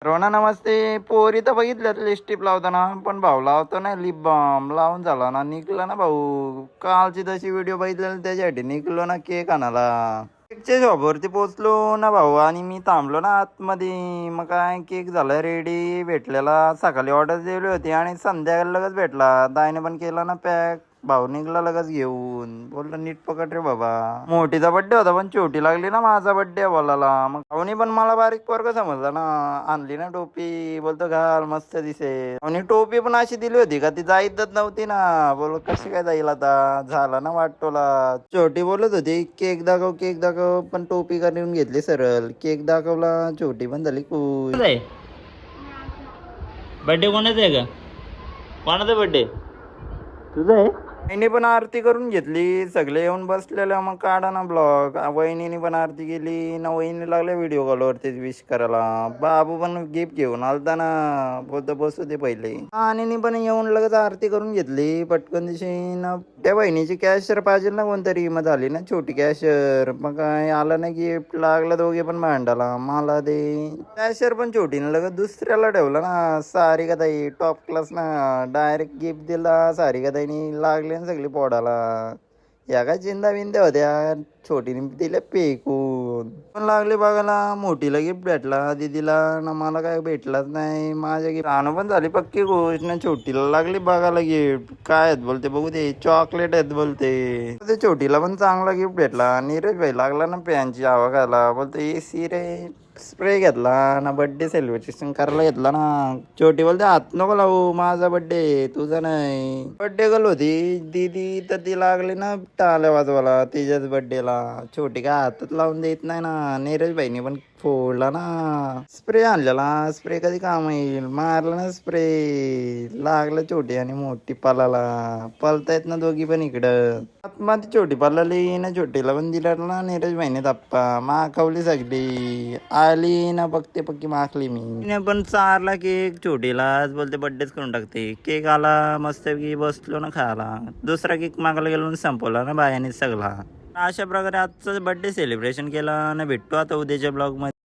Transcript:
रोना नमस्ते. पोरी तर बघितल्यात लिपस्टिक लावताना, पण भाऊ लावतो नाही लिप बाम लावून झाला ना, निघला ना भाऊ. कालची तशी व्हिडिओ बघितलेली त्याच्यासाठी निघलो ना केक आणायला. केकच्या शॉपवरती पोचलो ना भाऊ आणि मी थांबलो ना आतमध्ये. मग काय केक झाला रेडी, भेटलेला सकाळी ऑर्डर दिली होती आणि संध्याकाळी लगेच भेटला. दाईने पण केला ना पॅक. भाऊ निघला लगेच घेऊन, बोललो नीट पकड रे बाबा. मोठीचा बड्डे होता पण छोटी लागली ना माझा बड्डे बोलायला. मग भाऊनी पण मला बारीक पोरग समजला ना. आणली ना टोपी, बोलतो घाल मस्त दिसेल. आणि टोपी पण अशी दिली होती का ती जाईतच नव्हती ना. बोल कशी काय जाईल आता. झाला ना वाटतोला. छोटी बोलत होती केक दाखव केक दाखव, पण टोपी करून घेतली सरळ. केक दाखवला, छोटी पण झाली खुश. बर्थडे कोणाचा आहे का? कोणाचा बर्थडे? तुझा आहे? वहिनी पण आरती करून घेतली, सगळे येऊन बसलेले. मग काढा ना ब्लॉग. वहिनीने पण आरती केली ना. वहिनी लागले व्हिडिओ कॉलवरती विश करायला. बाबू पण गिफ्ट घेऊन आलता ना, बोलतो बसू दे पहिले. आणि पण येऊन लगेच आरती करून घेतली पटकन दिशी ना. त्या बहिणीची कॅशर पाहिजे ना कोणतरी, मग झाली ना छोटी कॅशर. मग काय आलं ना गिफ्ट, लागलं दोघे पण भांडाला. मला दे कॅशर पण छोटी ना, लगेच दुसऱ्याला ठेवलं ना. सारिका ताई टॉप क्लास ना, डायरेक्ट गिफ्ट दिला. सारिका ताईनी लागले सगळी पोडाला. या काय चिंदा बिंद्या होत्या. छोटीने दिल्या फेकून. पण लागले बघायला. मोठीला गिफ्ट भेटला, दीदीला ना मला काय भेटलाच नाही. माझ्या गिफ्ट आणू पण झाली पक्की गोष्ट ना. छोटीला लागली बघायला गिफ्ट. काय आहेत बोलते बघू दे, चॉकलेट आहेत बोलते. ते छोटीला पण चांगला गिफ्ट भेटला. नीरज भाई लागला ना फॅनची हवा खायला. बोलते एसी रे. स्प्रे घेतला ना, बर्थडे सेलिब्रेशन करायला घेतला ना. छोटी बोलते हात नको लावू, माझा बर्थडे तुझा नाही. बर्थडे गर्ल होती दीदी, तर ती लागली ना टाळ्या वाजवायला तिच्याच बर्थडेला. छोटी काय हातात लावून देत नाही ना. नीरज भाईनी पण फोडला ना. स्प्रे आणलेला, स्प्रे कधी काम येईल. मारला ना स्प्रे, लागलं छोटी आणि मोठी पलाला. पलतायत ना दोघी पण इकडं. आतमध्ये छोटी पलाली ना, छोटीला पण दिला ना नीरज भाईने धप्पा. माखवली सगळी. आली ना बघते पक्की माखली मी. पण चारला केक छोटीलाच, बोलते बर्थडेच करून टाकते. केक आला मस्त की बसलो ना खायला. दुसरा केक मागायला गेलो संपवला ना बायाने सगळा. अशा प्रकारे आजचं बर्थडे सेलिब्रेशन केलं ना. भेटतो आता उद्याच्या ब्लॉग मध्ये.